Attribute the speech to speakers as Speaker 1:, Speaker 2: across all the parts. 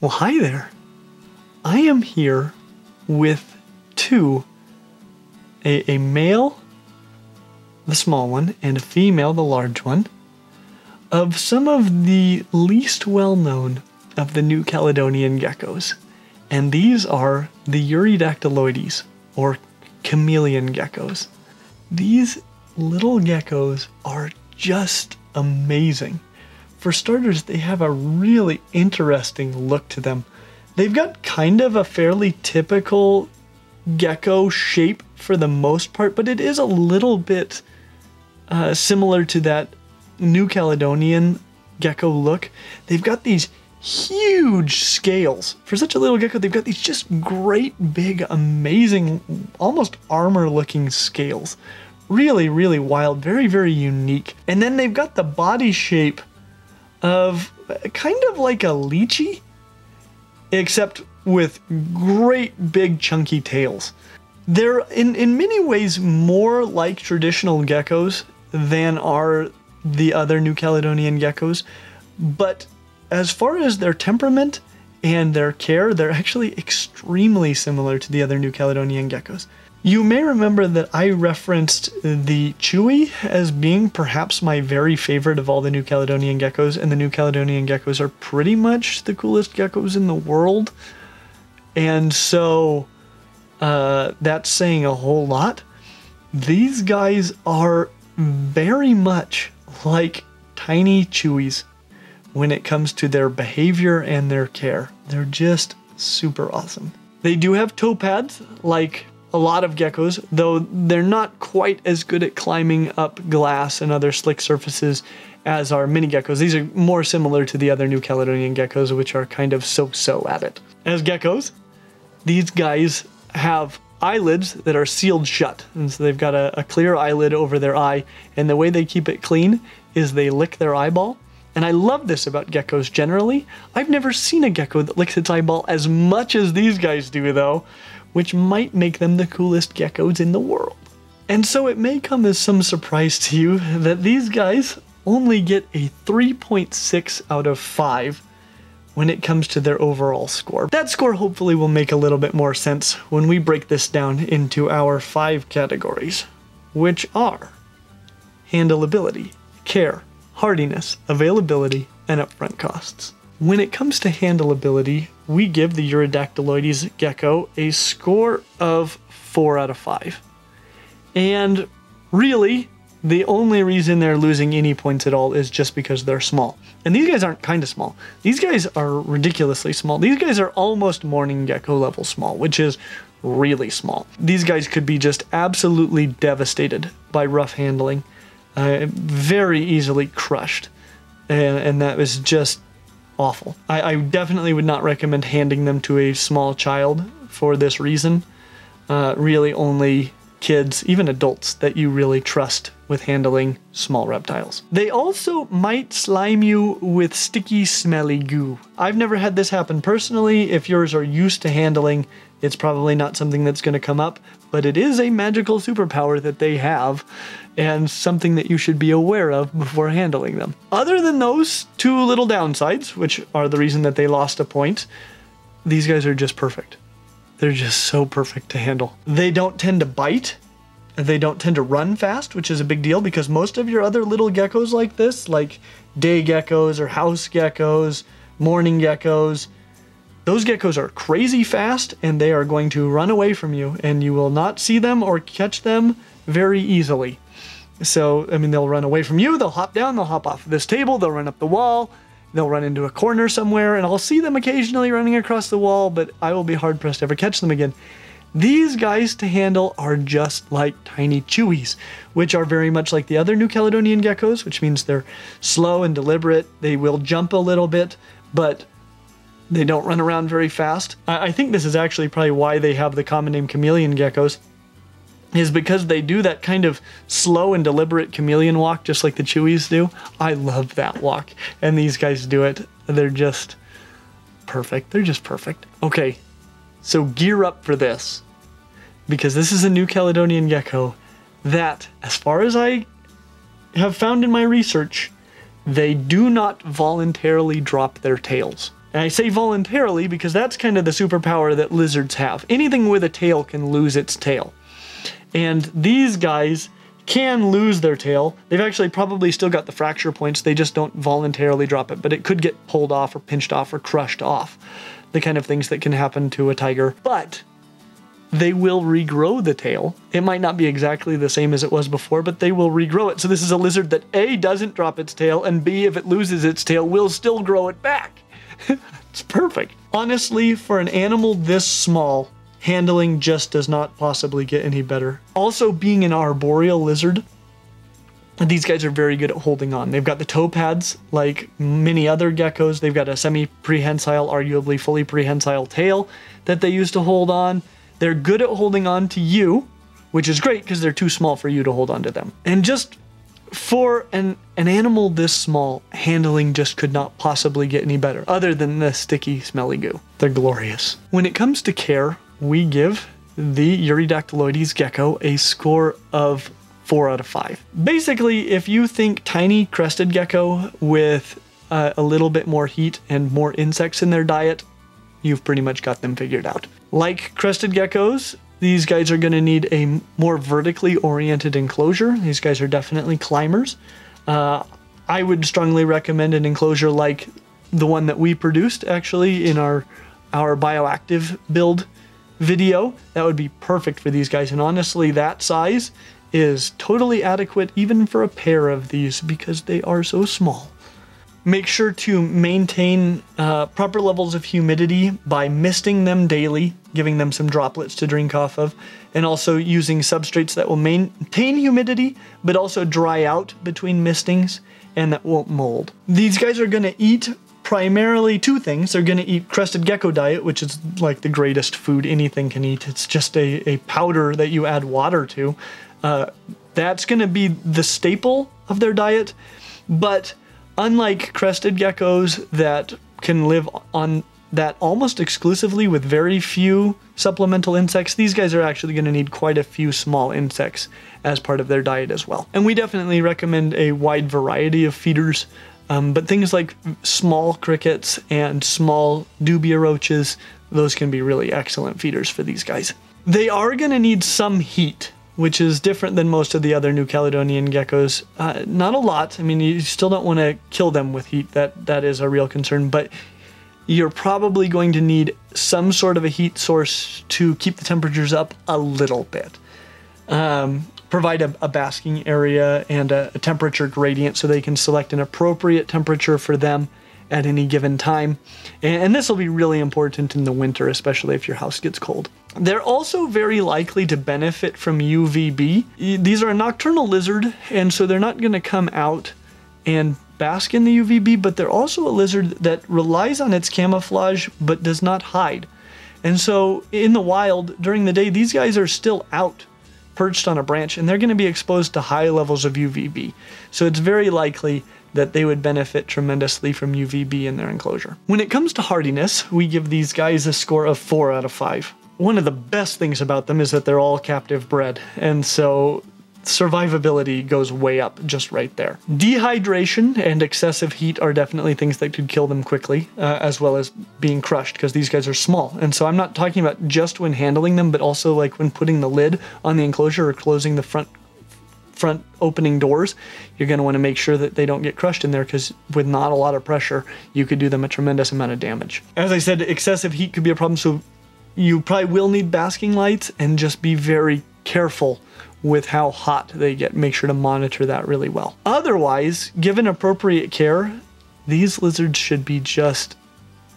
Speaker 1: Well, hi there. I am here with a male, the small one, and a female, the large one, of some of the least well-known of the New Caledonian geckos. And these are the Eurydactylodes, or Chameleon Geckos. These little geckos are just amazing. For starters, they have a really interesting look to them. They've got kind of a fairly typical gecko shape for the most part, but it is a little bit similar to that New Caledonian gecko look. They've got these huge scales. For such a little gecko, they've got these just great, big, amazing, almost armor-looking scales. Really, really wild, very, very unique. And then they've got the body shape of kind of like a lychee, except with great big chunky tails. They're in many ways more like traditional geckos than are the other New Caledonian geckos, but as far as their temperament and their care, they're actually extremely similar to the other New Caledonian geckos. You may remember that I referenced the Chewy as being perhaps my very favorite of all the New Caledonian geckos, and the New Caledonian geckos are pretty much the coolest geckos in the world. And so that's saying a whole lot. These guys are very much like tiny Chewies when it comes to their behavior and their care. They're just super awesome. They do have toe pads like a lot of geckos, though they're not quite as good at climbing up glass and other slick surfaces as our mini geckos. These are more similar to the other New Caledonian geckos, which are kind of so-so at it. As geckos, these guys have eyelids that are sealed shut, and so they've got a clear eyelid over their eye, and the way they keep it clean is they lick their eyeball. And I love this about geckos generally. I've never seen a gecko that licks its eyeball as much as these guys do, though, which might make them the coolest geckos in the world. And so it may come as some surprise to you that these guys only get a 3.6 out of 5 when it comes to their overall score. That score hopefully will make a little bit more sense when we break this down into our 5 categories, which are handleability, care, hardiness, availability, and upfront costs. When it comes to handleability, we give the Eurydactylodes gecko a score of 4 out of 5. And really, the only reason they're losing any points at all is just because they're small. And these guys aren't kind of small. These guys are ridiculously small. These guys are almost morning gecko level small, which is really small. These guys could be just absolutely devastated by rough handling, very easily crushed. And that was just awful. I definitely would not recommend handing them to a small child for this reason. Really only kids, even adults, that you really trust with handling small reptiles. They also might slime you with sticky, smelly goo. I've never had this happen personally. If yours are used to handling, it's probably not something that's going to come up, but it is a magical superpower that they have, and something that you should be aware of before handling them. Other than those 2 little downsides, which are the reason that they lost a point, these guys are just perfect. They're just so perfect to handle. They don't tend to bite. They don't tend to run fast, which is a big deal because most of your other little geckos like this, like day geckos or house geckos, morning geckos, those geckos are crazy fast and they are going to run away from you, and you will not see them or catch them very easily. So, I mean, they'll run away from you, they'll hop down, they'll hop off this table, they'll run up the wall, they'll run into a corner somewhere, and I'll see them occasionally running across the wall, but I will be hard-pressed to ever catch them again. These guys to handle are just like tiny Chewies, which are very much like the other New Caledonian geckos, which means they're slow and deliberate. They will jump a little bit, but they don't run around very fast. I think this is actually probably why they have the common name Chameleon Geckos, is because they do that kind of slow and deliberate chameleon walk just like the Chewies do. I love that walk, and these guys do it. They're just perfect. They're just perfect. Okay, so gear up for this, because this is a New Caledonian gecko that, as far as I have found in my research, they do not voluntarily drop their tails. And I say voluntarily because that's kind of the superpower that lizards have. Anything with a tail can lose its tail. And these guys can lose their tail. They've actually probably still got the fracture points, they just don't voluntarily drop it, but it could get pulled off or pinched off or crushed off. The kind of things that can happen to a tiger. But they will regrow the tail. It might not be exactly the same as it was before, but they will regrow it. So this is a lizard that A, doesn't drop its tail, and B, if it loses its tail, will still grow it back. It's perfect. Honestly, for an animal this small, handling just does not possibly get any better. Also, being an arboreal lizard, these guys are very good at holding on. They've got the toe pads like many other geckos. They've got a semi-prehensile, arguably fully prehensile tail that they use to hold on. They're good at holding on to you, which is great because they're too small for you to hold on to them. And just for an animal this small, handling just could not possibly get any better, other than the sticky, smelly goo. They're glorious. When it comes to care, we give the Eurydactylodes gecko a score of 4 out of 5. Basically, if you think tiny crested gecko with a little bit more heat and more insects in their diet, you've pretty much got them figured out. Like crested geckos, these guys are going to need a more vertically oriented enclosure. These guys are definitely climbers. I would strongly recommend an enclosure like the one that we produced actually in our bioactive build video. That would be perfect for these guys. And honestly, that size is totally adequate even for a pair of these because they are so small. Make sure to maintain proper levels of humidity by misting them daily, giving them some droplets to drink off of, and also using substrates that will maintain humidity, but also dry out between mistings and that won't mold. These guys are going to eat primarily two things. They're going to eat crested gecko diet, which is like the greatest food anything can eat. It's just a powder that you add water to. That's going to be the staple of their diet, but unlike crested geckos that can live on that almost exclusively with very few supplemental insects, these guys are actually going to need quite a few small insects as part of their diet as well. And we definitely recommend a wide variety of feeders, but things like small crickets and small dubia roaches, those can be really excellent feeders for these guys. They are going to need some heat, which is different than most of the other New Caledonian geckos. Not a lot. I mean, you still don't want to kill them with heat. That is a real concern, but you're probably going to need some sort of a heat source to keep the temperatures up a little bit. Provide a basking area and a temperature gradient so they can select an appropriate temperature for them at any given time. And this will be really important in the winter, especially if your house gets cold. They're also very likely to benefit from UVB. These are a nocturnal lizard, and so they're not going to come out and bask in the UVB, but they're also a lizard that relies on its camouflage but does not hide. And so in the wild, during the day, these guys are still out, perched on a branch, and they're going to be exposed to high levels of UVB. So it's very likely that they would benefit tremendously from UVB in their enclosure. When it comes to hardiness, we give these guys a score of 4 out of 5. One of the best things about them is that they're all captive bred, and so survivability goes way up just right there. Dehydration and excessive heat are definitely things that could kill them quickly, as well as being crushed, because these guys are small. And so I'm not talking about just when handling them, but also like when putting the lid on the enclosure or closing the front opening doors. You're going to want to make sure that they don't get crushed in there, because with not a lot of pressure, you could do them a tremendous amount of damage. As I said, excessive heat could be a problem, so you probably will need basking lights, and just be very careful with how hot they get. Make sure to monitor that really well. Otherwise, given appropriate care, these lizards should be just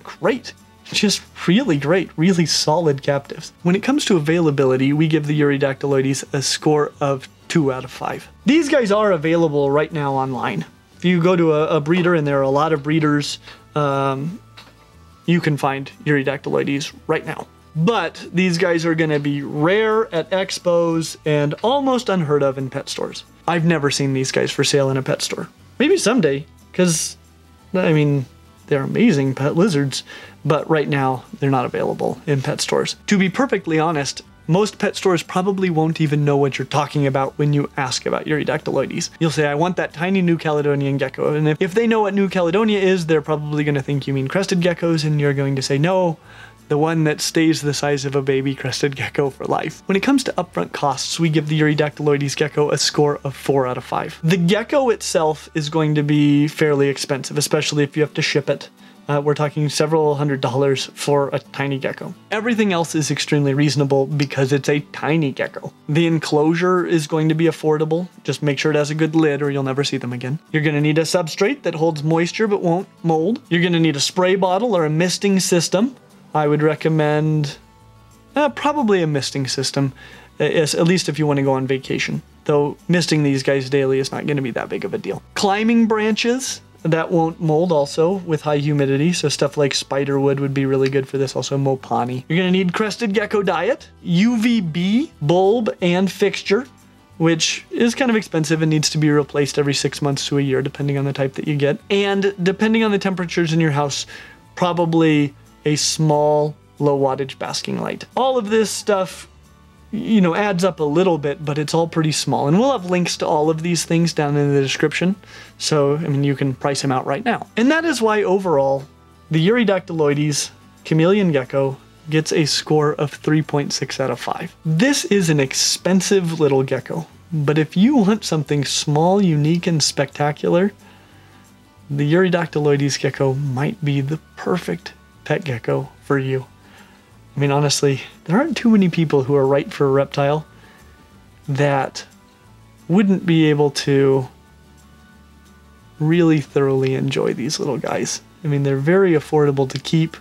Speaker 1: great. Just really great, really solid captives. When it comes to availability, we give the Eurydactylodes a score of 2 out of 5. These guys are available right now online. If you go to a breeder, and there are a lot of breeders, you can find Eurydactylodes right now. But these guys are going to be rare at expos and almost unheard of in pet stores. I've never seen these guys for sale in a pet store. Maybe someday, because, I mean, they're amazing pet lizards, but right now they're not available in pet stores. To be perfectly honest, Most pet stores probably won't even know what you're talking about when you ask about Eurydactylodes. You'll say, I want that tiny New Caledonian gecko. And if they know what New Caledonia is, they're probably going to think you mean crested geckos, and you're going to say, no, the one that stays the size of a baby crested gecko for life. When it comes to upfront costs, we give the Eurydactylodes gecko a score of 4 out of 5. The gecko itself is going to be fairly expensive, especially if you have to ship it. We're talking several $100s for a tiny gecko. Everything else is extremely reasonable because it's a tiny gecko. The enclosure is going to be affordable. Just make sure it has a good lid or you'll never see them again. You're going to need a substrate that holds moisture but won't mold. You're going to need a spray bottle or a misting system. I would recommend probably a misting system, at least if you want to go on vacation. Though misting these guys daily is not going to be that big of a deal. Climbing branches that won't mold also with high humidity, so stuff like spiderwood would be really good for this, also mopani. You're going to need crested gecko diet, UVB, bulb, and fixture, which is kind of expensive and needs to be replaced every 6 months to a year, depending on the type that you get. And depending on the temperatures in your house, probably a small low wattage basking light. All of this stuff, you know, adds up a little bit, but it's all pretty small. And we'll have links to all of these things down in the description. So, I mean, you can price them out right now. And that is why overall, the Eurydactylodes Chameleon Gecko gets a score of 3.6 out of 5. This is an expensive little gecko, but if you want something small, unique, and spectacular, the Eurydactylodes gecko might be the perfect pet gecko for you. I mean, honestly, there aren't too many people who are right for a reptile that wouldn't be able to really thoroughly enjoy these little guys. I mean, they're very affordable to keep.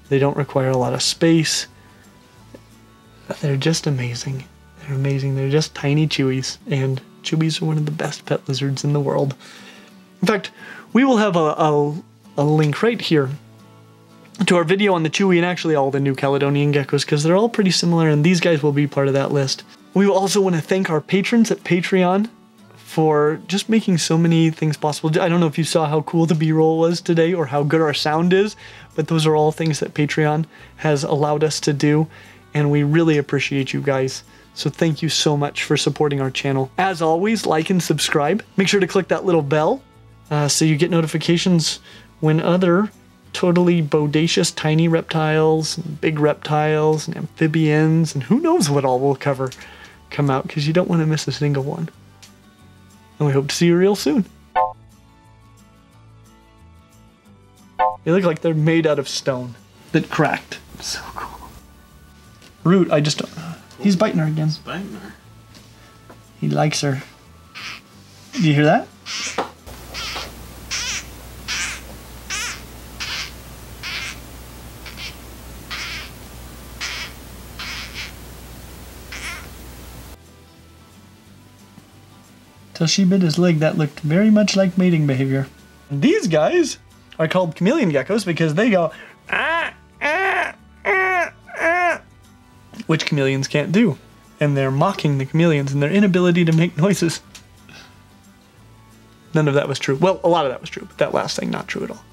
Speaker 1: They don't require a lot of space. They're just amazing. They're amazing. They're just tiny chewies, and chewies are one of the best pet lizards in the world. In fact, we will have a link right here to our video on the chewy and actually all the New Caledonian geckos, because they're all pretty similar, and these guys will be part of that list. We also want to thank our patrons at Patreon for just making so many things possible. I don't know if you saw how cool the B-roll was today or how good our sound is, but those are all things that Patreon has allowed us to do, and we really appreciate you guys. So thank you so much for supporting our channel. As always, like and subscribe. Make sure to click that little bell so you get notifications when other totally bodacious tiny reptiles, and big reptiles, and amphibians, and who knows what all we'll cover come out, because you don't want to miss a single one. And we hope to see you real soon. They look like they're made out of stone that cracked. So cool. Root, I just don't... He's biting her again. He's biting her. He likes her. Do you hear that? Till she bit his leg, that looked very much like mating behavior. And these guys are called chameleon geckos because they go which chameleons can't do. And they're mocking the chameleons and their inability to make noises. None of that was true. Well, a lot of that was true, but that last thing not true at all.